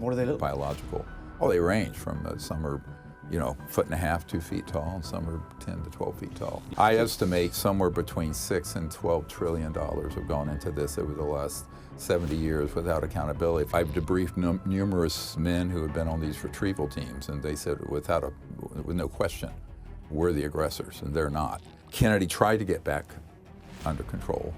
What do they look like? Biological. Oh, they range from some are, 1.5 2 feet tall, and some are 10 to 12 feet tall. I estimate somewhere between $6 and $12 trillion have gone into this over the last 70 years without accountability. I've debriefed numerous men who have been on these retrieval teams, and they said with no question, we're the aggressors, and they're not. Kennedy tried to get back under control,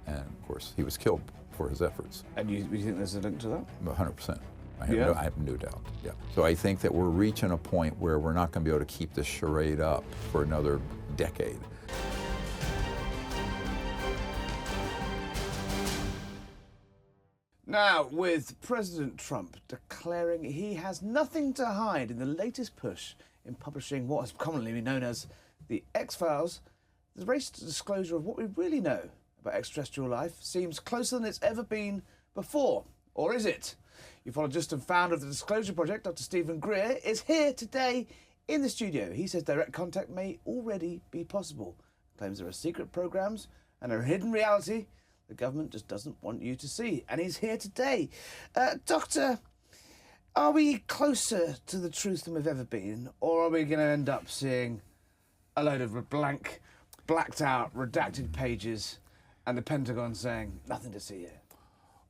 and of course he was killed for his efforts. And you think there's a link to that? 100%. I have no doubt. Yeah. So I think that we're reaching a point where we're not going to be able to keep this charade up for another decade. Now, with President Trump declaring he has nothing to hide in the latest push in publishing what has commonly been known as the X-Files, the race to disclosure of what we really know about extraterrestrial life seems closer than it's ever been before. Or is it? Ufologist and founder of the Disclosure Project, Dr. Steven Greer, is here today in the studio. He says direct contact may already be possible. Claims there are secret programs and a hidden reality the government just doesn't want you to see. And he's here today. Doctor, are we closer to the truth than we've ever been? Or are we going to end up seeing a load of blacked out, redacted pages and the Pentagon saying, nothing to see here?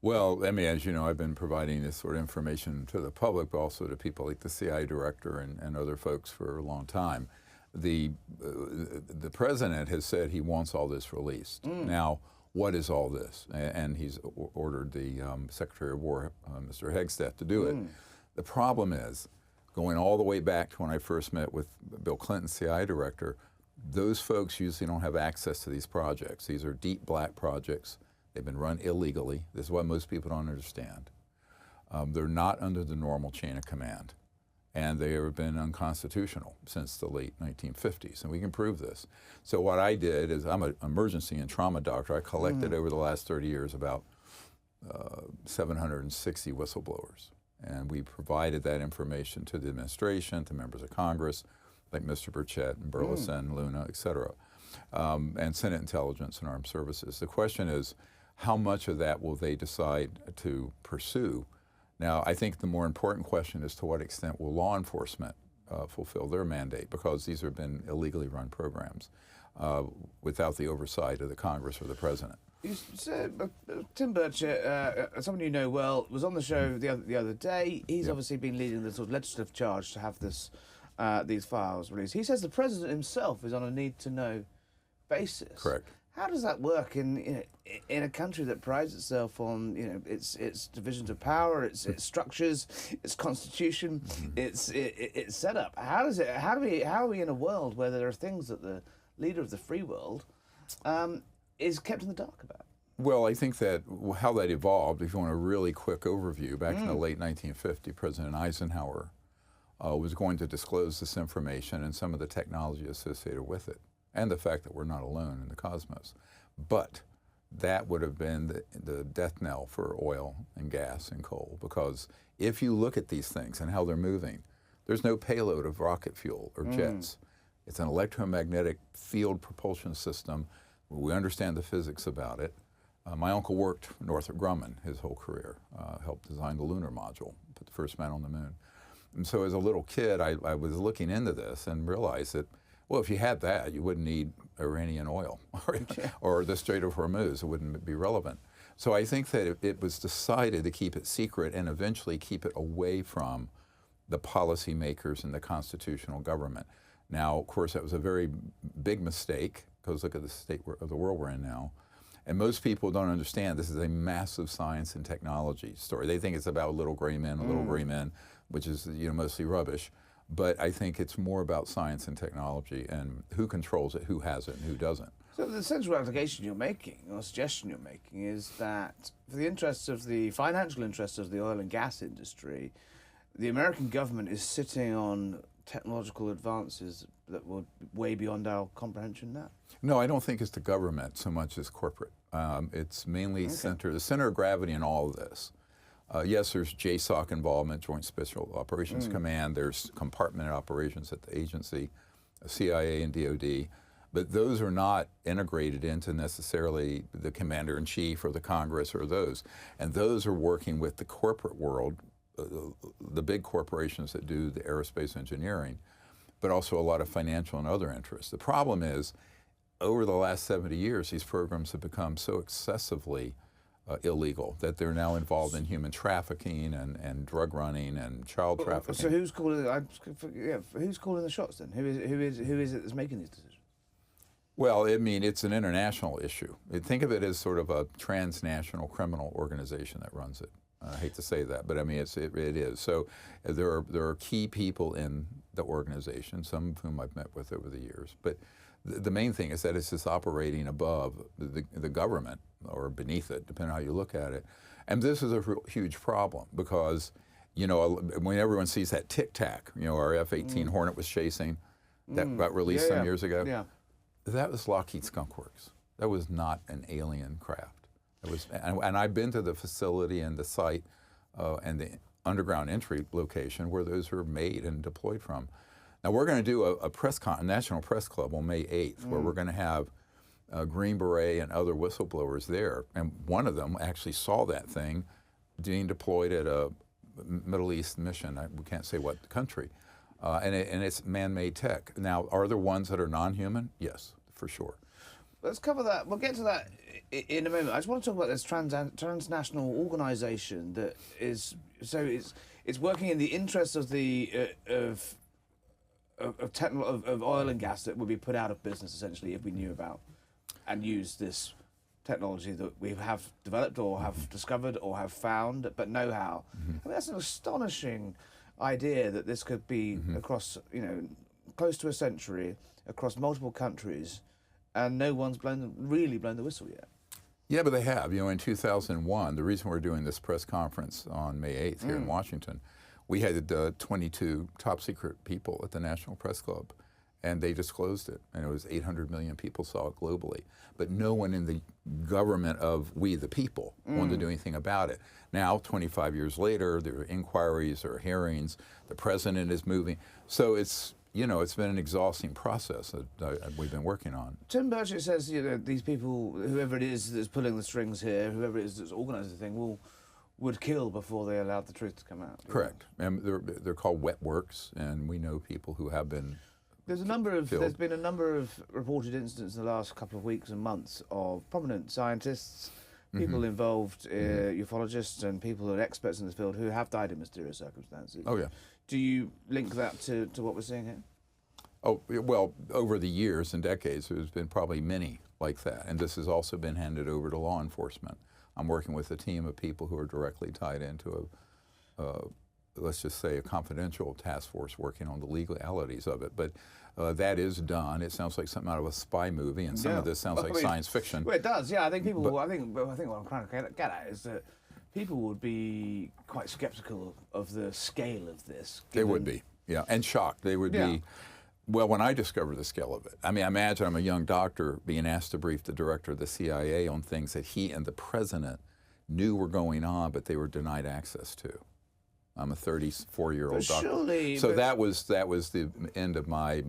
Well, as you know, I've been providing this sort of information to the public, but also to people like the CIA director and other folks for a long time. The president has said he wants all this released. Now, what is all this? And he's ordered the Secretary of War, Mr. Hegstead, to do it. The problem is, going all the way back to when I first met with Bill Clinton, CIA director, those folks usually don't have access to these projects. These are deep black projects. They've been run illegally. This is what most people don't understand. They're not under the normal chain of command. And they have been unconstitutional since the late 1950s, and we can prove this. So what I did is, I'm an emergency and trauma doctor. I collected over the last 30 years about 760 whistleblowers. And we provided that information to the administration, to members of Congress, like Mr. Burchett and Burleson, Luna, et cetera, and Senate Intelligence and Armed Services. The question is, how much of that will they decide to pursue? Now, I think the more important question is to what extent will law enforcement fulfill their mandate, because these have been illegally run programs without the oversight of the Congress or the President. You said, Tim Burchett, someone you know well, was on the show the other day. He's obviously been leading the sort of legislative charge to have this these files released. He says the President himself is on a need-to-know basis. Correct. How does that work in a country that prides itself on its divisions of power, its structures, its constitution, its setup? How are we in a world where there are things that the leader of the free world is kept in the dark about? Well, I think that how that evolved, if you want a really quick overview, back in the late 1950s, President Eisenhower was going to disclose this information and some of the technology associated with it, and the fact that we're not alone in the cosmos. But that would have been the death knell for oil and gas and coal, because if you look at these things and how they're moving, there's no payload of rocket fuel or jets. It's an electromagnetic field propulsion system. We understand the physics about it. My uncle worked Northrop Grumman his whole career, helped design the lunar module, put the first man on the moon. And so as a little kid, I was looking into this and realized that, well, if you had that, you wouldn't need Iranian oil or the Strait of Hormuz. It wouldn't be relevant. So I think that it was decided to keep it secret and eventually keep it away from the policymakers and the constitutional government. Now, of course, that was a very big mistake, because look at the state of the world we're in now. And most people don't understand this is a massive science and technology story. They think it's about little gray men, which is mostly rubbish. But I think it's more about science and technology and who controls it, who has it, and who doesn't. So the central allegation you're making, or suggestion you're making, is that for the interests of the financial interests of the oil and gas industry, the American government is sitting on technological advances that were way beyond our comprehension now? No, I don't think it's the government so much as corporate. It's mainly the center of gravity in all of this. Yes, there's JSOC involvement, Joint Special Operations Command. There's compartmented operations at the agency, CIA and DOD. But those are not integrated into necessarily the commander-in-chief or the Congress or those. And those are working with the corporate world the big corporations that do the aerospace engineering, but also a lot of financial and other interests. The problem is, over the last 70 years, these programs have become so excessively illegal that they're now involved in human trafficking and drug running and child trafficking. So who's calling? Who's calling the shots then? Who is it that's making these decisions? Well, I mean, it's an international issue. Think of it as sort of a transnational criminal organization that runs it. I hate to say that, but I mean, it is. So there are key people in the organization, some of whom I've met with over the years. But the main thing is that it's just operating above the government or beneath it, depending on how you look at it. And this is a huge problem because, you know, when everyone sees that Tic Tac, you know, our F-18 Hornet was chasing, that got released some years ago. Yeah. That was Lockheed Skunk Works. That was not an alien craft. It was, and I've been to the facility and the site and the underground entry location where those are made and deployed from. Now we're going to do a National Press Club on May 8th, where we're going to have Green Beret and other whistleblowers there, and one of them actually saw that thing being deployed at a Middle East mission. We can't say what country, and it's man-made tech. Now, are there ones that are non-human? Yes, for sure. Let's cover that. We'll get to that in a moment. I just want to talk about this transnational organisation that is it's working in the interests of the of oil and gas that would be put out of business essentially if we knew about and used this technology that we have developed or have discovered or have found but know how. I mean, that's an astonishing idea that this could be across, you know, close to a century, across multiple countries, and no one's really blown the whistle yet. Yeah, but they have. You know, in 2001, the reason we're doing this press conference on May 8th here in Washington, we had 22 top secret people at the National Press Club, and they disclosed it, and it was 800 million people saw it globally. But no one in the government of we the people wanted to do anything about it. Now, 25 years later, there are inquiries, there are hearings, the president is moving. So it's, you know, it's been an exhausting process that we've been working on. Tim Burchett says, you know, these people, whoever it is that's pulling the strings here, whoever it is that's organising the thing, would kill before they allowed the truth to come out. Correct. And they're called wet works, and we know people who have been There's been a number of reported incidents in the last couple of weeks and months of prominent scientists, people involved, ufologists and people who are experts in this field who have died in mysterious circumstances. Oh, yeah. Do you link that to what we're seeing here? Oh, well, over the years and decades, there's been probably many like that. And this has also been handed over to law enforcement. I'm working with a team of people who are directly tied into let's just say, a confidential task force working on the legalities of it. But that is done. It sounds like something out of a spy movie, and some of this sounds like science fiction. Well, it does, yeah. I think people. I think what I'm trying to get at is that people would be quite sceptical of the scale of this. They would be, yeah, and shocked. They would be. Well, when I discovered the scale of it, I mean, imagine I'm a young doctor being asked to brief the director of the CIA on things that he and the president knew were going on, but they were denied access to. I'm a 34-year-old doctor. So that was the end of my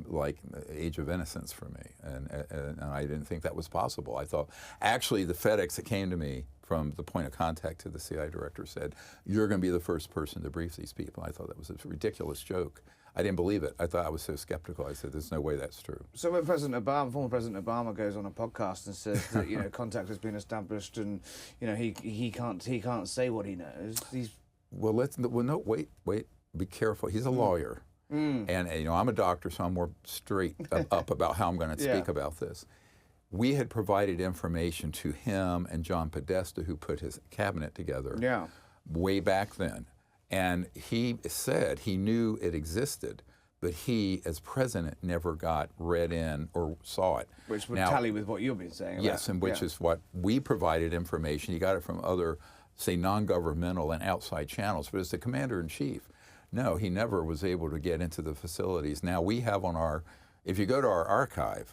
age of innocence for me, and I didn't think that was possible. I thought, actually, the FedEx that came to me from the point of contact to the CIA director said, "You're going to be the first person to brief these people." I thought that was a ridiculous joke. I didn't believe it. I thought I was so skeptical. I said, "There's no way that's true." So when former President Obama, goes on a podcast and says that contact has been established, and he can't say what he knows. Well, wait, be careful. He's a lawyer, and I'm a doctor, so I'm more straight up about how I'm going to speak about this. We had provided information to him and John Podesta, who put his cabinet together, way back then, and he said he knew it existed, but he, as president, never got read in or saw it. Which would tally with what you've been saying. Yes, and which is what we provided information. He got it from other, say, non-governmental and outside channels, but as the commander-in-chief, no, he never was able to get into the facilities. Now we have on our, if you go to our archive,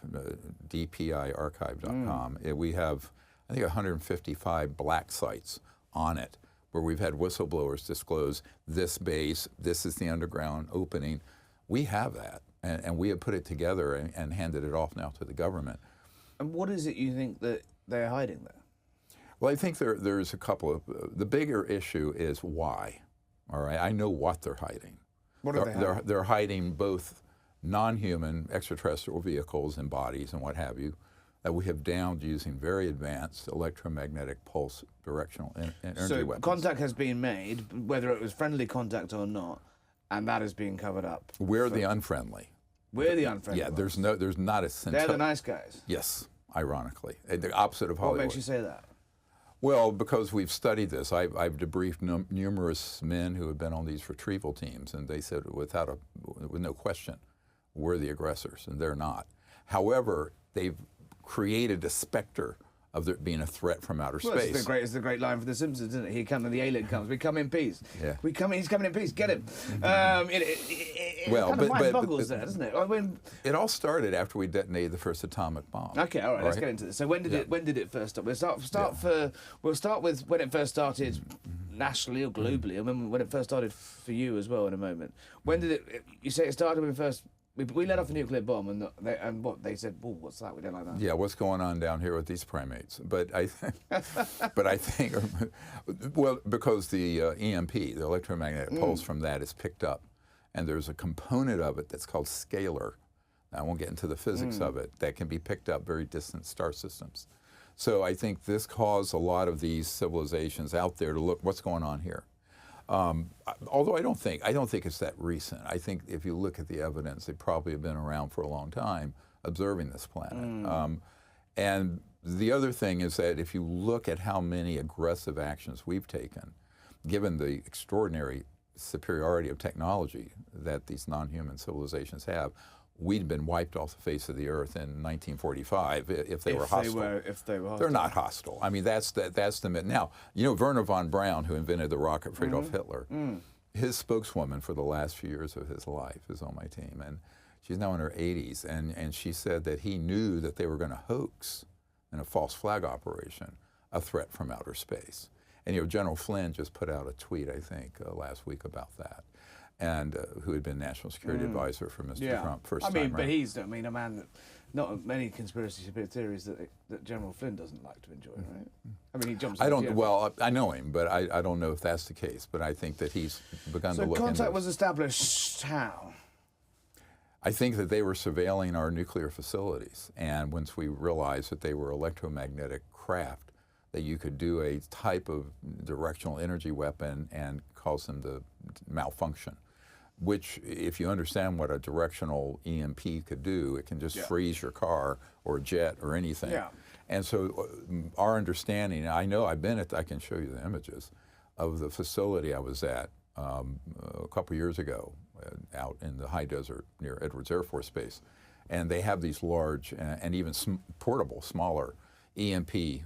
dpiarchive.com, we have, I think, 155 black sites on it, where we've had whistleblowers disclose this base, this is the underground opening. We have that, and we have put it together and handed it off now to the government. And what is it you think that they're hiding there? Well, I think there's a couple of, the bigger issue is why. All right, I know what they're hiding. What are they hiding? They're hiding both non-human extraterrestrial vehicles and bodies and what have you that we have downed using very advanced electromagnetic pulse directional energy So weapons. contact has been made, whether it was friendly contact or not, and that is being covered up. We're the unfriendly. We're the unfriendly. Yeah, ones. there's not a They're the nice guys. Yes, ironically, the opposite of Hollywood. What makes you say that? Well, because we've studied this, I've debriefed numerous men who have been on these retrieval teams, and they said with no question, we're the aggressors, and they're not. However, they've created a specter of there being a threat from outer space. It's the great line for The Simpsons, isn't it? He comes, the alien comes. We come in peace. Yeah. He's coming in peace. Get him. It Well, kind of mind but boggles there, doesn't it? I mean, it all started after we detonated the first atomic bomb. okay, all right, let's get into this. So when did it first start? We'll start with when it first started nationally or globally. I mean, when it first started for you as well in a moment. When did it? You say it started when we let off a nuclear bomb, and they said, "Oh, what's that? We don't like that." Yeah, what's going on down here with these primates? But I think, well, because the EMP, the electromagnetic pulse from that is picked up, and there's a component of it that's called scalar. I won't get into the physics of it, that can be picked up very distant star systems. So I think this caused a lot of these civilizations out there to look, what's going on here? Although I don't think it's that recent. I think if you look at the evidence, they probably have been around for a long time observing this planet. And the other thing is that if you look at how many aggressive actions we've taken, given the extraordinary superiority of technology that these non-human civilizations have, we'd been wiped off the face of the earth in 1945 if they were hostile. If they were hostile. They're not hostile. I mean, that's the myth. Now, you know, Werner von Braun, who invented the rocket for Adolf Hitler, his spokeswoman for the last few years of his life is on my team, and she's now in her 80s, and she said that he knew that they were going to hoax in a false flag operation a threat from outer space. And you know, General Flynn just put out a tweet, I think, last week about that. And who had been National Security Advisor for Mr. Trump first time but around. he's a man that not many conspiracy theories that General Flynn doesn't like to enjoy, right? I mean, he jumps. Well, I know him, but I don't know if that's the case. But I think that he's begun to look into. So contact was established how? I think that they were surveilling our nuclear facilities, and once we realized that they were electromagnetic craft, that you could do a type of directional energy weapon and cause them to malfunction. Which, if you understand what a directional EMP could do, it can just freeze your car or jet or anything. Yeah. And so our understanding, I know I can show you the images of the facility I was at a couple years ago out in the high desert near Edwards Air Force Base. And they have these large and even portable, smaller EMP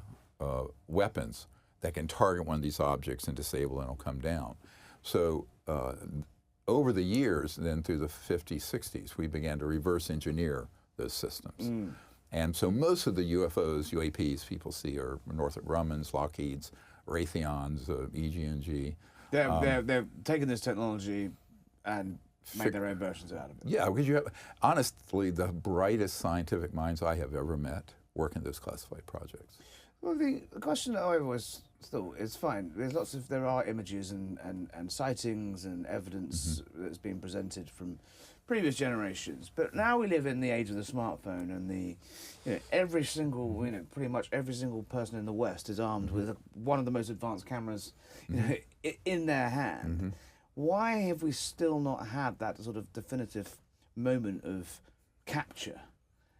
weapons that can target one of these objects and disable it and it'll come down. So over the years, then through the 50s, 60s, we began to reverse engineer those systems. And so most of the UFOs, UAPs people see are Northrop Grumman's, Lockheed's, Raytheon's, EG&G. They're taking this technology and made their own versions out of it. Yeah, because you have, honestly, the brightest scientific minds I have ever met work in those classified projects. Well, the question that I always thought is fine. There are images and sightings and evidence that's been presented from previous generations. But now we live in the age of the smartphone, and every single, pretty much every single person in the West is armed with one of the most advanced cameras, in their hand. Why have we still not had that sort of definitive moment of capture?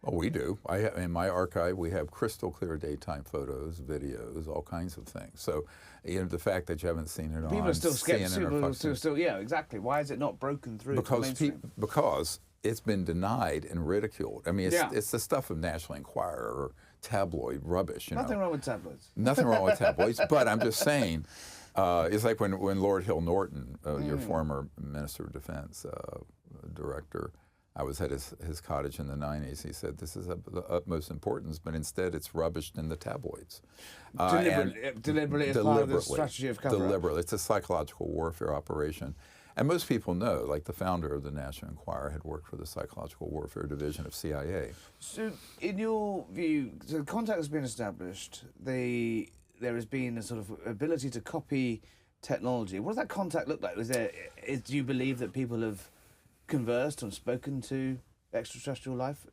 Oh, we do. In my archive, we have crystal clear daytime photos, videos, all kinds of things. So, the fact that you haven't seen it people on are still CNN skeptical. Yeah, exactly. Why is it not broken through? Because it's been denied and ridiculed. I mean, it's the stuff of National Enquirer or tabloid rubbish. Nothing wrong with tabloids. Nothing wrong with tabloids. But I'm just saying, it's like when Lord Hill Norton, your former Minister of Defense director, I was at his cottage in the 90s. He said, this is of the utmost importance, but instead it's rubbished in the tabloids. Deliberately as part of the strategy of cover-up. Deliberately. It's a psychological warfare operation. And most people know, like the founder of the National Enquirer had worked for the Psychological Warfare Division of CIA. So in your view, contact has been established. There has been a sort of ability to copy technology. What does that contact look like? Do you believe that people have conversed and spoken to extraterrestrial life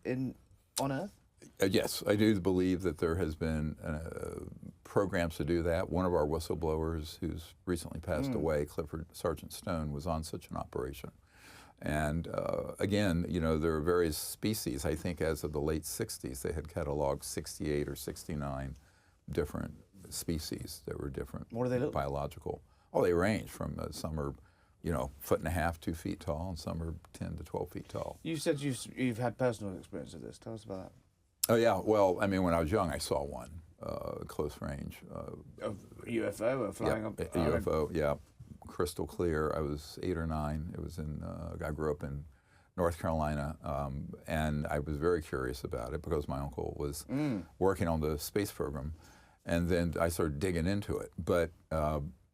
on Earth? Yes, I do believe that there has been programs to do that. One of our whistleblowers, who's recently passed away, Clifford Sergeant Stone, was on such an operation. And again, you know, there are various species. I think as of the late 60s, they had cataloged 68 or 69 different species that were different. What do they look like? Biological. Oh, they range from some are, you know, 1.5 feet, 2 feet tall, and some are 10 to 12 feet tall. You said you've had personal experience of this. Tell us about that. Oh yeah, well, I mean, when I was young, I saw one close range. A UFO or flying up? A UFO, yeah, crystal clear. I was 8 or 9. It was in. I grew up in North Carolina, and I was very curious about it because my uncle was working on the space program, and then I started digging into it. But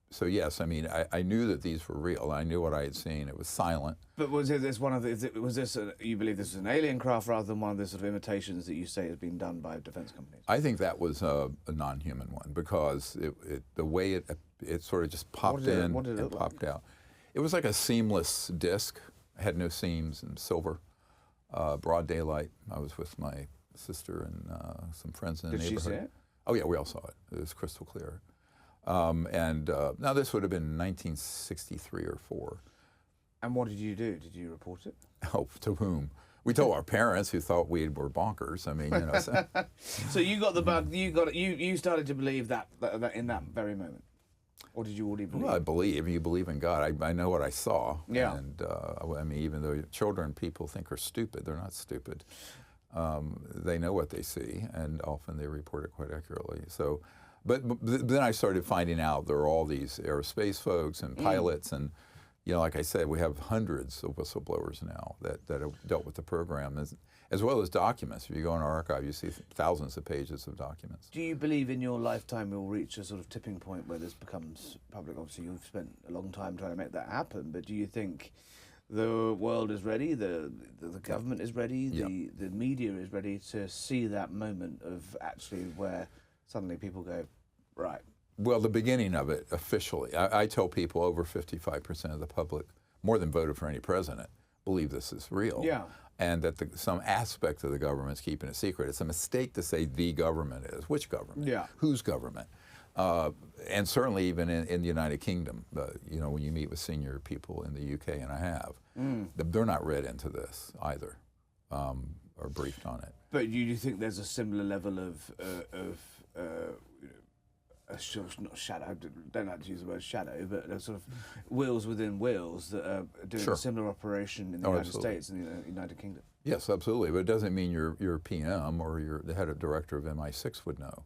so yes, I mean, I knew that these were real. I knew what I had seen. It was silent. But was this one of the? Was this? You believe this was an alien craft rather than one of the sort of imitations that you say has been done by defense companies? I think that was a non-human one because the way it sort of just popped in and popped out. It was like a seamless disc. It had no seams and silver, broad daylight. I was with my sister and some friends in the neighborhood. Did she see it? Oh yeah, we all saw it. It was crystal clear. Now this would have been 1963 or 4. And what did you do? Did you report it? Oh, to whom? We told our parents, who thought we were bonkers. I mean, you know. So you got the bug. You started to believe that in that very moment, or did you already believe? Well, I believe. You believe in God. I know what I saw. Yeah. And I mean, even though children people think are stupid, they're not stupid. They know what they see, and often they report it quite accurately. So. But then I started finding out there are all these aerospace folks and pilots, and you know, like I said, we have hundreds of whistleblowers now that have dealt with the program, as well as documents. If you go in our archive, you see thousands of pages of documents. Do you believe in your lifetime we'll reach a sort of tipping point where this becomes public? Obviously, you've spent a long time trying to make that happen, but do you think the world is ready, the government is ready, the media is ready to see that moment of actually where suddenly people go, right? Well, the beginning of it, officially, I tell people over 55% of the public, more than voted for any president, believe this is real. Yeah. And that some aspect of the government's keeping it secret. It's a mistake to say the government is. Which government? Yeah. Whose government? And certainly even in the United Kingdom, you know, when you meet with senior people in the UK, and I have, they're not read into this either, or briefed on it. But do you think there's a similar level of not shadow, don't like to use the word shadow, but a sort of wheels within wheels that are doing a similar operation in the United States and the United Kingdom? Yes, absolutely. But it doesn't mean your PM or the head of director of MI6 would know.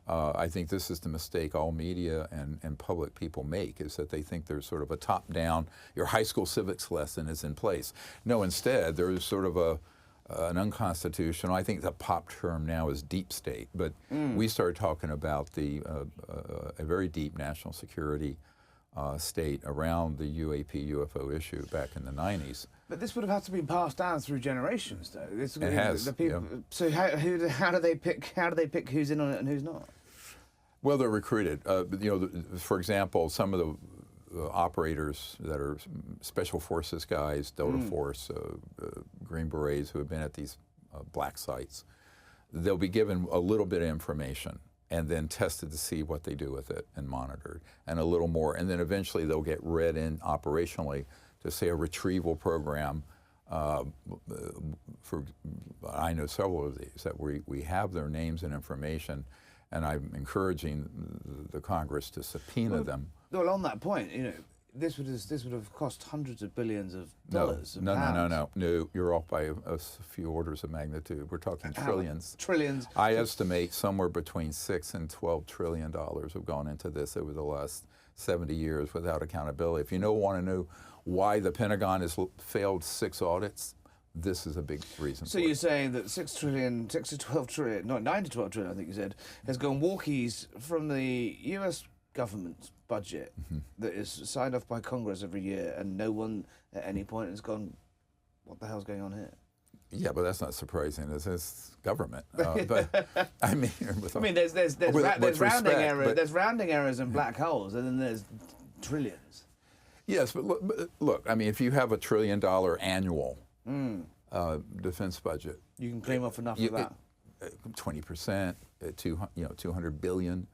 I think this is the mistake all media and public people make, is that they think there's sort of a top-down, your high school civics lesson is in place. No, instead, there's sort of an unconstitutional, I think the pop term now is deep state, but we started talking about a very deep national security state around the UAP UFO issue back in the 90s. But this would have had to be passed down through generations, though. It has. The people, so how do they pick who's in on it and who's not? Well, they're recruited. You know, for example, some of the operators that are special forces guys, Delta Force, Green Berets who have been at these black sites, they'll be given a little bit of information and then tested to see what they do with it and monitored, and a little more. And then eventually they'll get read in operationally to say a retrieval program. I know several of these that we have their names and information, and I'm encouraging the Congress to subpoena them. Well, on that point, you know, this would have cost hundreds of billions of dollars. No, you're off by a few orders of magnitude. We're talking trillions. Trillions. I estimate somewhere between $6 and $12 trillion have gone into this over the last 70 years without accountability. If you want to know why the Pentagon has failed 6 audits, this is a big reason. So you're saying that 6 to 12 trillion, not 9 to 12 trillion, I think you said, has gone walkies from the U.S. government's budget that is signed off by Congress every year, and no one at any point has gone, what the hell's going on here? Yeah, but that's not surprising. It's government. But I mean, there's rounding errors. There's rounding errors and black holes, and then there's Trillions. Yes, but look, I mean, if you have $1 trillion annual defense budget, You can claim off enough of that. 20%, 200 billion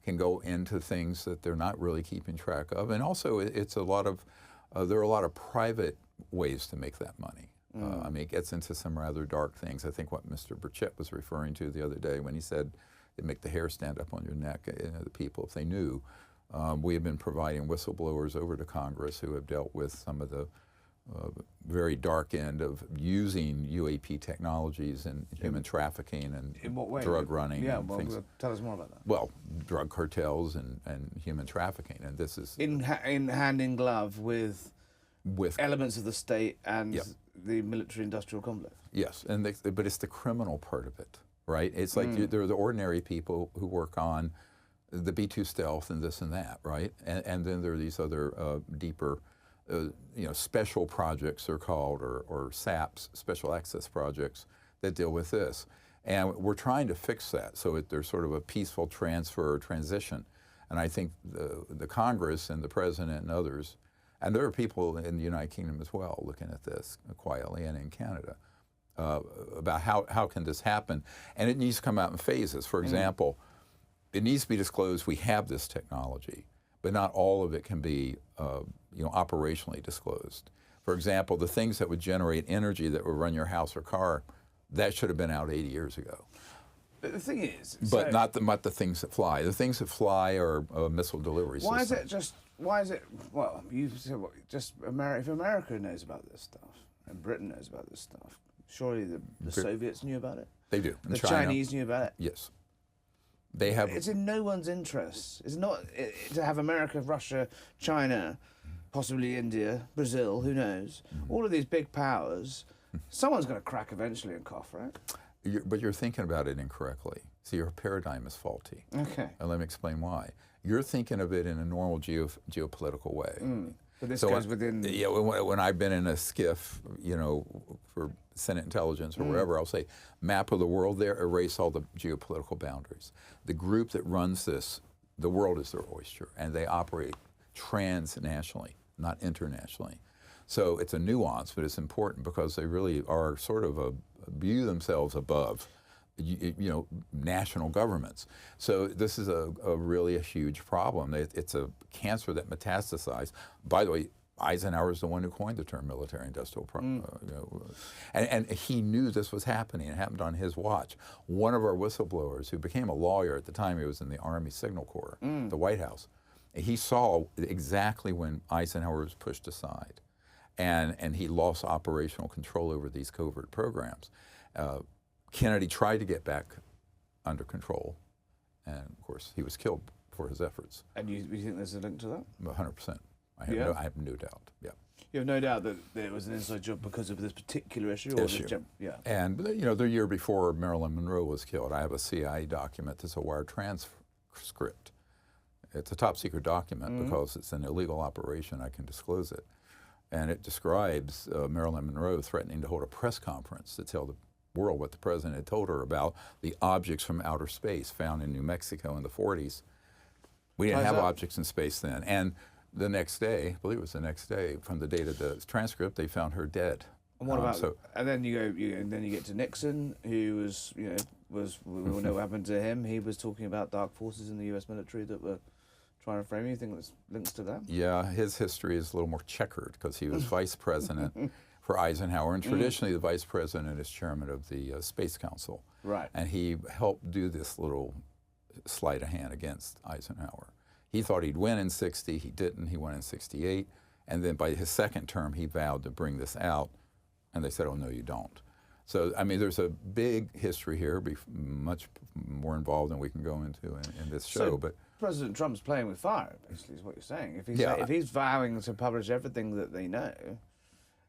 can go into things that they're not really keeping track of, and also it's a lot of there are a lot of private ways to make that money. I mean, it gets into some rather dark things. I think what Mr. Burchett was referring to the other day when he said it make the hair stand up on your neck. The people, if they knew, we have been providing whistleblowers over to Congress who have dealt with some of the very dark end of using UAP technologies and human trafficking and In what way? drug running. Yeah, and well, things. tell us more about that. Well, drug cartels and human trafficking, and this is In hand in glove with elements of the state and Yep. the military-industrial complex. yes, and but it's the criminal part of it, right? It's like there are the ordinary people who work on the B-2 stealth and this and that, right? And then there are these other deeper, special projects they're called, or SAPs, special access projects, that deal with this. And we're trying to fix that so there's sort of a peaceful transfer or transition. And I think the Congress and the President and others, and there are people in the United Kingdom as well looking at this quietly, and in Canada, about how can this happen. And it needs to come out in phases. For example, it needs to be disclosed we have this technology, but not all of it can be operationally disclosed. For example, the things that would generate energy that would run your house or car, that should have been out 80 years ago. But the thing is... But not the things that fly. The things that fly are missile delivery systems. Why is it, well, you said just America, if America knows about this stuff, and Britain knows about this stuff, surely the Soviets knew about it? They do. The Chinese knew about it? Yes. They have. It's in no one's interest. It's not to have America, Russia, China, possibly India, Brazil, who knows, all of these big powers, someone's going to crack eventually and cough, right? But you're thinking about it incorrectly. See, your paradigm is faulty. Okay. And let me explain why. You're thinking of it in a normal geopolitical way. But this goes within... Yeah, when I've been in a skiff, for Senate intelligence or wherever, I'll say, map of the world there, erase all the geopolitical boundaries. The group that runs this, the world is their oyster, and they operate transnationally, not internationally. So it's a nuance, but it's important because they really are sort of view themselves above national governments. So this is a really huge problem. It's a cancer that metastasized. By the way, Eisenhower is the one who coined the term military-industrial, and he knew this was happening. It happened on his watch. One of our whistleblowers, who became a lawyer at the time, he was in the Army Signal Corps, the White House. He saw exactly when Eisenhower was pushed aside, and he lost operational control over these covert programs. Kennedy tried to get back under control, and of course he was killed for his efforts. And you think there's a link to that? 100%. I have no doubt. Yeah. You have no doubt that there was an inside job because of this particular issue? Yeah. And the year before Marilyn Monroe was killed, I have a CIA document that's a wire transcript. It's a top secret document because it's an illegal operation. I can disclose it. And it describes Marilyn Monroe threatening to hold a press conference to tell the world what the president had told her about the objects from outer space found in New Mexico in the 40s. We didn't have objects in space then. And the next day, I believe it was the next day, from the date of the transcript, they found her dead. And what about? And then you get to Nixon, who was we all know what happened to him. He was talking about dark forces in the U.S. military that were trying to frame. You think there's links to that? Yeah, his history is a little more checkered because he was vice president for Eisenhower, and traditionally the vice president is chairman of the Space Council. Right. And he helped do this little sleight of hand against Eisenhower. He thought he'd win in 60, he didn't, he won in 68, and then by his second term he vowed to bring this out, and they said, oh no, you don't. So, I mean, there's a big history here, much more involved than we can go into in this show. But President Trump's playing with fire, basically, is what you're saying. If he's vowing to publish everything that they know,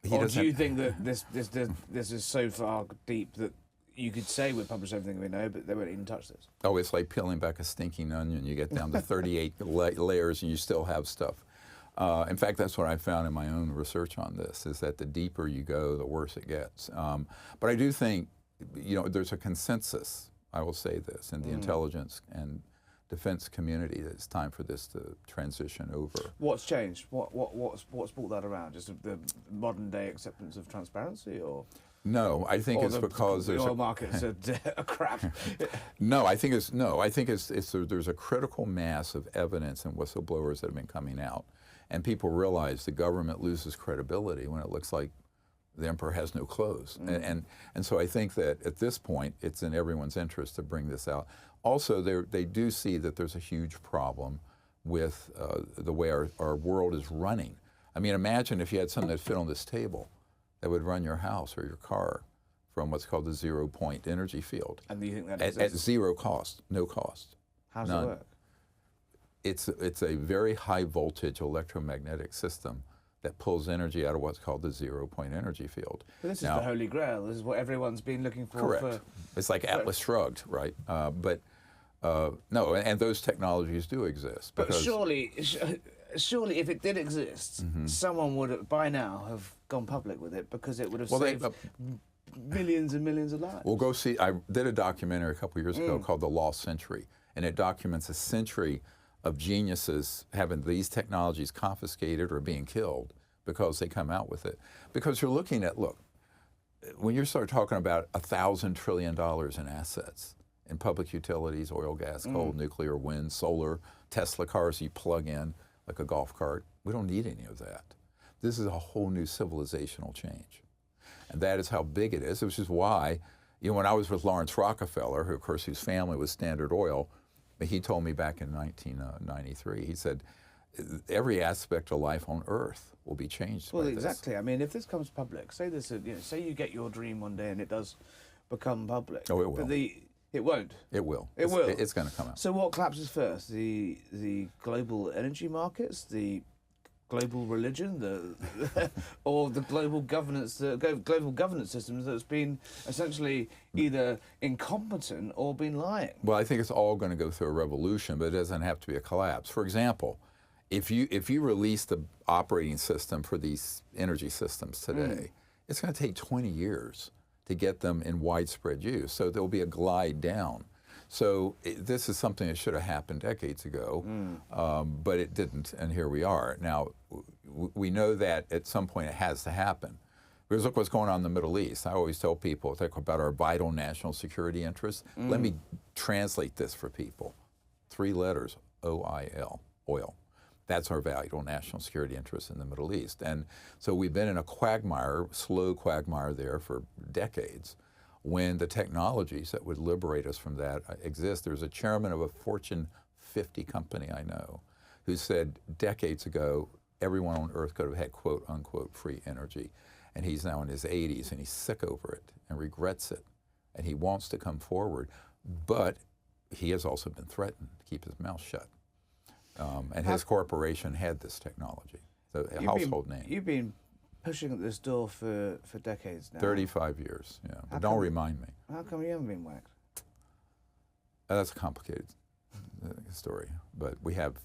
or do you think that this is so far deep that you could say we've published everything we know, but they won't even touch this? Oh, it's like peeling back a stinking onion. You get down to 38 layers and you still have stuff. In fact, that's what I found in my own research on this, is that the deeper you go, the worse it gets. But I do think, there's a consensus, I will say this, in the intelligence and defense community that it's time for this to transition over. What's changed? What's brought that around? Just the modern day acceptance of transparency, or? No, I think it's because the there's oil market's a crap. No, I think there's a critical mass of evidence and whistleblowers that have been coming out, and people realize the government loses credibility when it looks like the emperor has no clothes. And so I think that at this point, it's in everyone's interest to bring this out. Also, they do see that there's a huge problem with the way our world is running. I mean, imagine if you had something that fit on this table that would run your house or your car from what's called the zero-point energy field. And do you think that at zero cost, no cost. How does none. it work? It's a very high voltage electromagnetic system that pulls energy out of what's called the zero-point energy field. But this is the Holy Grail. This is what everyone's been looking for. Correct. It's like Atlas Shrugged, right? No, and those technologies do exist. But surely, if it did exist, someone would by now have gone public with it, because it would have saved millions and millions of lives. Well, go see. I did a documentary a couple of years ago called The Lost Century, and it documents a century of geniuses having these technologies confiscated or being killed because they come out with it. Because you're looking at, look, when you start talking about $1,000 trillion in assets in public utilities, oil, gas, coal, nuclear, wind, solar, Tesla cars you plug in like a golf cart, we don't need any of that. This is a whole new civilizational change. And that is how big it is, which is why, when I was with Lawrence Rockefeller, who, of course, whose family was Standard Oil, he told me back in 1993, he said, every aspect of life on Earth will be changed by this. Well, exactly. I mean, if this comes public, say say you get your dream one day and it does become public. Oh, it will. But it won't. It will. It will. It's going to come out. So what collapses first? The global energy markets, the global religion, or the global governance, global governance systems that's been essentially either incompetent or been lying. Well, I think it's all going to go through a revolution, but it doesn't have to be a collapse. For example, if you release the operating system for these energy systems today, it's going to take 20 years to get them in widespread use. So there'll be a glide down. So this is something that should have happened decades ago, but it didn't, and here we are. Now, we know that at some point it has to happen. Because look what's going on in the Middle East. I always tell people, think about our vital national security interests. Let me translate this for people. 3 letters, OIL, oil. That's our vital national security interests in the Middle East. And so we've been in a quagmire, slow quagmire there for decades, when the technologies that would liberate us from that exist. There's a chairman of a Fortune 50 company I know who said decades ago everyone on Earth could have had quote unquote free energy. And he's now in his 80s and he's sick over it and regrets it. And he wants to come forward. But he has also been threatened to keep his mouth shut. And his corporation had this technology, so a household name. You've been pushing at this door for decades now. 35 years, yeah. But don't remind me. How come you haven't been whacked? That's a complicated story. But we have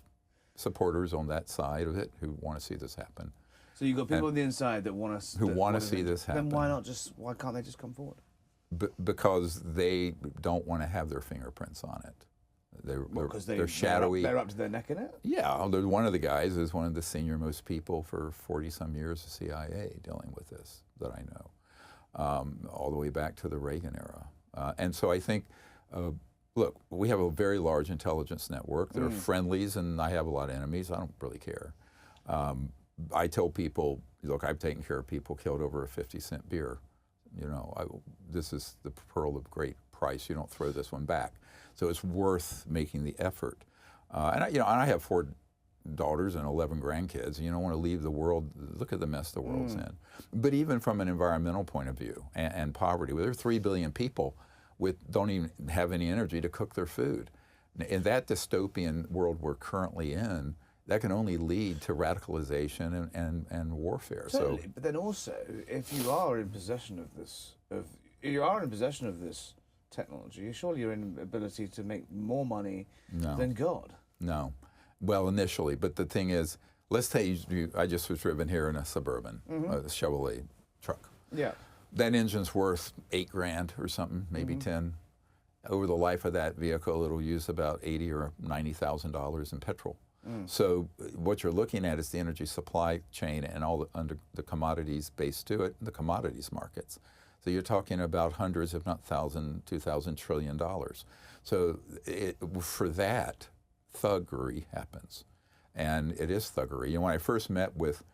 supporters on that side of it who want to see this happen. So you've got people on the inside that want to see this happen. Then why can't they just come forward? Because they don't want to have their fingerprints on it. They're shadowy. They're up to their neck in it? Yeah, one of the guys is one of the senior-most people for 40-some years of CIA dealing with this that I know, all the way back to the Reagan era. And so I think, look, we have a very large intelligence network. There are friendlies, and I have a lot of enemies. I don't really care. I tell people, look, I've taken care of people killed over a 50-cent beer. This is the pearl of great price. You don't throw this one back. So it's worth making the effort. And I have 4 daughters and 11 grandkids. You don't want to leave the world. Look at the mess the world's in. But even from an environmental point of view and poverty, there are 3 billion people don't even have any energy to cook their food. In that dystopian world we're currently in, that can only lead to radicalization and warfare. Totally. But then also, if you are in possession of this, technology, surely you're in ability to make more money than God. No. Well, initially, but the thing is, let's say I just was driven here in a Suburban, a Chevrolet truck. Yeah. That engine's worth $8,000 or something, maybe 10. over the life of that vehicle, it'll use about $80,000 or $90,000 in petrol. So what you're looking at is the energy supply chain and all the commodities based to it, the commodities markets. So you're talking about hundreds, if not $1,000, $2,000 trillion. So for that, thuggery happens. And it is thuggery. You know, when I first met with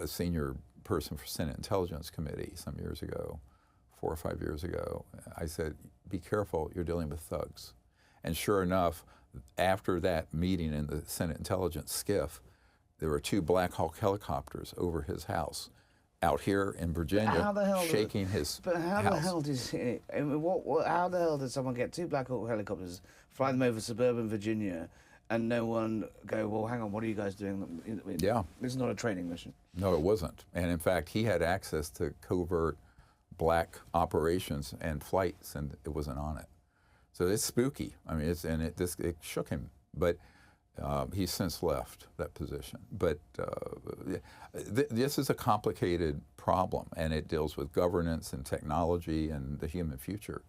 a senior person for Senate Intelligence Committee some years ago, 4 or 5 years ago, I said, be careful, you're dealing with thugs. And sure enough, after that meeting in the Senate Intelligence SCIF, there were 2 Black Hawk helicopters over his house out here in Virginia, shaking his But how house. the hell did how the hell did someone get 2 Black Hawk helicopters, fly them over suburban Virginia, and no one go, well, hang on, what are you guys doing? Yeah. This is not a training mission. No, it wasn't. And in fact, he had access to covert black operations and flights, and it wasn't on it. So it's spooky. I mean, it shook him. But he's since left that position. But this is a complicated problem, and it deals with governance and technology and the human future.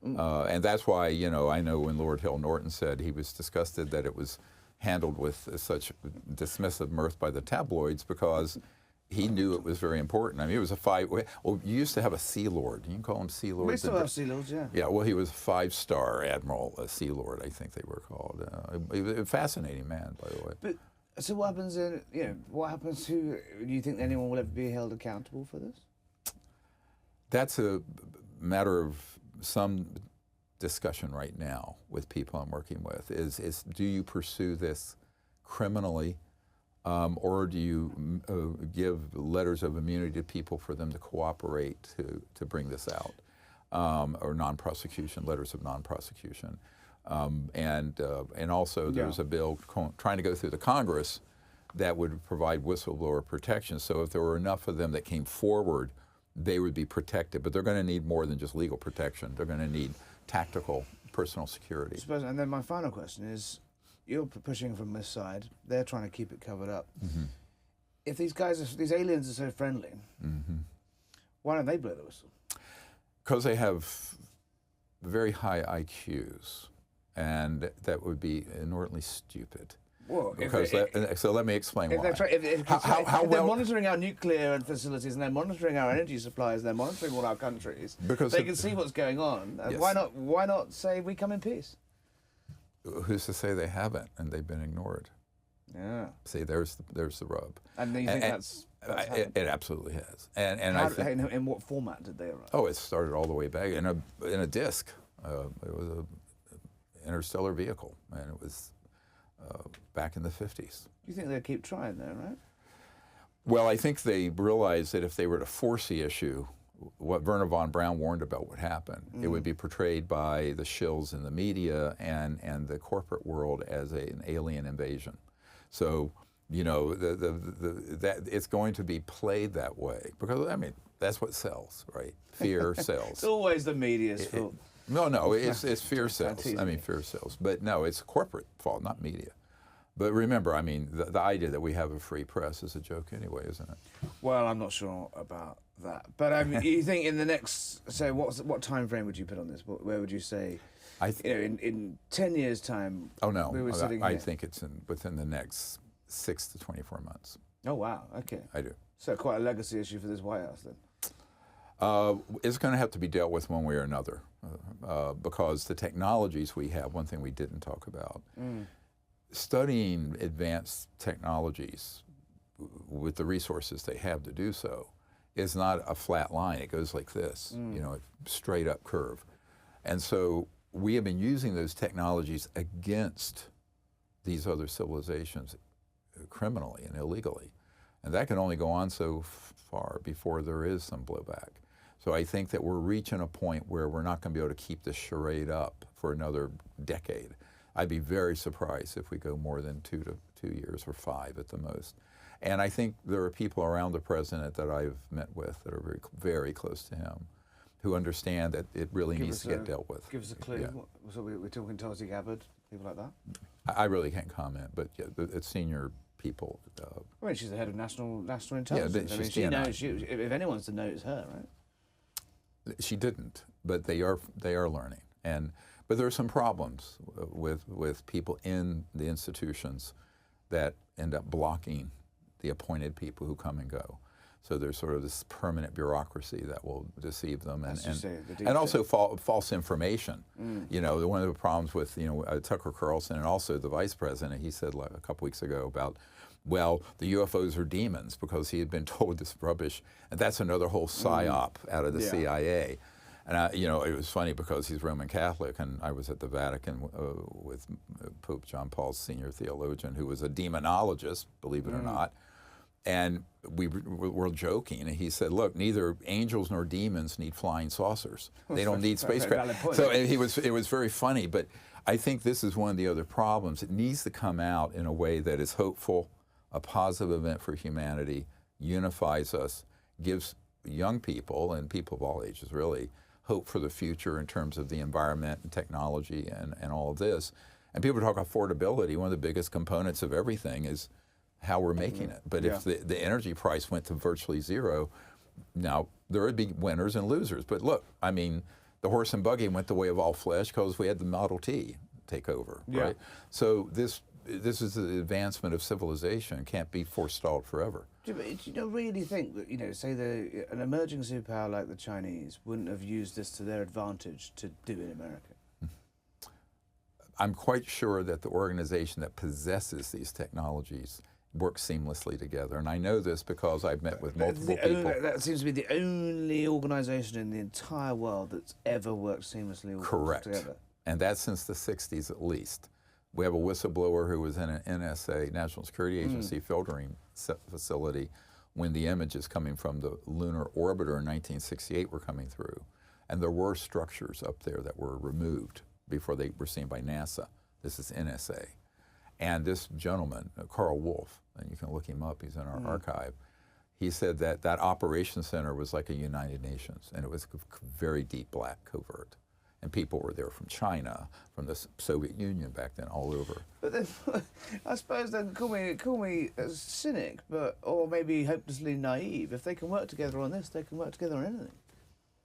And that's why, you know, I know when Lord Hill Norton said he was disgusted that it was handled with such dismissive mirth by the tabloids, because he knew it was very important. I mean, it was a well, you used to have a Sea Lord. You can call him Sea Lord. We still have Sea Lords, yeah. Yeah, well, he was a 5-star admiral, a Sea Lord, I think they were called. He was a fascinating man, by the way. But so what happens in, you know, what happens to, do you think anyone will ever be held accountable for this? That's a matter of some discussion right now with people I'm working with, is do you pursue this criminally, or do you give letters of immunity to people for them to cooperate to bring this out, or non-prosecution, letters of non-prosecution. And also there's a bill trying to go through the Congress that would provide whistleblower protection. So if there were enough of them that came forward, they would be protected. But they're going to need more than just legal protection. They're going to need tactical personal security. And then my final question is, you're pushing from this side, they're trying to keep it covered up. If these aliens are so friendly, why don't they blow the whistle? Because they have very high IQs, and that would be inordinately stupid. Well, So let me explain why. If they're monitoring our nuclear facilities, and they're monitoring our energy supplies, and they're monitoring all our countries, because they can see what's going on. Yes. Why not say we come in peace? Who's to say they haven't, and they've been ignored? Yeah. See, there's the rub. And you think that's it absolutely has. And how, I think, in what format did they arrive? oh, it started all the way back in a disc. It was an interstellar vehicle, and it was back in the 50s. You think they'll keep trying though, right? Well, I think they realized that if they were to force the issue, what Werner von Braun warned about would happen. It would be portrayed by the shills in the media and the corporate world as an alien invasion. So, you know, that it's going to be played that way, because, I mean, that's what sells, right? Fear sells. It's always the media's fault. No, it's fear sells. I mean, fear sells. But no, it's corporate fault, not media. But remember, I mean, the idea that we have a free press is a joke anyway, isn't it? Well, I'm not sure about that. But you think in the next, so what time frame would you put on this? Where would you say, in 10 years' time? Oh, no. We were sitting I here? think it's within the next 6 to 24 months. Oh, wow. Okay. I do. So quite a legacy issue for this White House then. It's going to have to be dealt with one way or another, because the technologies we have, one thing we didn't talk about, studying advanced technologies with the resources they have to do so is not a flat line. It goes like this, you know, a straight up curve. And so we have been using those technologies against these other civilizations criminally and illegally. And that can only go on so far before there is some blowback. So I think that we're reaching a point where we're not going to be able to keep this charade up for another decade. I'd be very surprised if we go more than 2 years or 5 at the most. And I think there are people around the president that I've met with that are very, very close to him, who understand that it really needs to get dealt with. Give us a clue. Yeah. So we're talking Tulsi Gabbard, people like that? I really can't comment, but yeah, it's senior people. I mean, she's the head of national intelligence. Yeah, I mean, she knows. If anyone's to know, it's her, right? She didn't, but they are learning. But there are some problems with people in the institutions that end up blocking the appointed people who come and go. So there's sort of this permanent bureaucracy that will deceive them, and also false information. You know, one of the problems with Tucker Carlson and also the vice president, he said like a couple weeks ago about, well, the UFOs are demons because he had been told this rubbish, and that's another whole psyop out of the CIA. And it was funny because he's Roman Catholic, and I was at the Vatican with Pope John Paul's senior theologian, who was a demonologist, believe it or not. And we were joking, and he said, "Look, neither angels nor demons need flying saucers. They don't need spacecraft." So it was very funny. But I think this is one of the other problems. It needs to come out in a way that is hopeful, a positive event for humanity, unifies us, gives young people and people of all ages really hope for the future in terms of the environment and technology and all of this. And people talk affordability. One of the biggest components of everything is how we're making it. But if the energy price went to virtually zero, now there would be winners and losers. But look, I mean, the horse and buggy went the way of all flesh because we had the Model T take over, right? So this is the advancement of civilization, can't be forestalled forever. Do you really think that, say an emerging superpower like the Chinese wouldn't have used this to their advantage to do in America? I'm quite sure that the organization that possesses these technologies work seamlessly together. And I know this because I've met with multiple people. That seems to be the only organization in the entire world that's ever worked seamlessly together. Correct. And that's since the 60s at least. We have a whistleblower who was in an NSA, National Security Agency, filtering facility when the images coming from the lunar orbiter in 1968 were coming through. And there were structures up there that were removed before they were seen by NASA. This is NSA. And this gentleman, Carl Wolf, and you can look him up, he's in our archive, he said that that operations center was like a United Nations, and it was very deep black covert. And people were there from China, from the Soviet Union back then, all over. But then, I suppose then call me a cynic, or maybe hopelessly naive. If they can work together on this, they can work together on anything.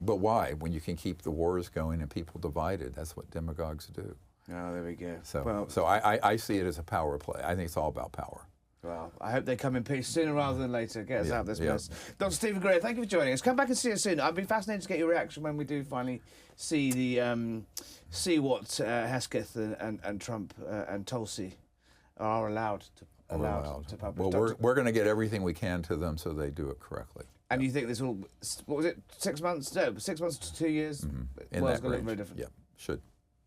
But why? When you can keep the wars going and people divided, that's what demagogues do. Oh, there we go. So I see it as a power play. I think it's all about power. Well, I hope they come in peace sooner rather than later. Get us out of this mess. Dr. Steven Greer, thank you for joining us. Come back and see us soon. I'd be fascinated to get your reaction when we do finally see what Hesketh and Trump and Tulsi are allowed to publish. Well, we're going to get everything we can to them so they do it correctly. And you think this will, what was it, 6 months? No, 6 months to 2 years? In World's that going to range. look very different. Yeah, should.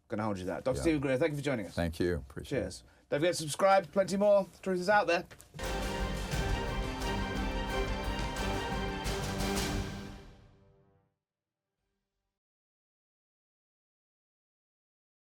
Going to hold you that. Dr. Steven Greer, thank you for joining us. Thank you. Appreciate it. Cheers. Don't forget to subscribe. Plenty more. The truth is out there.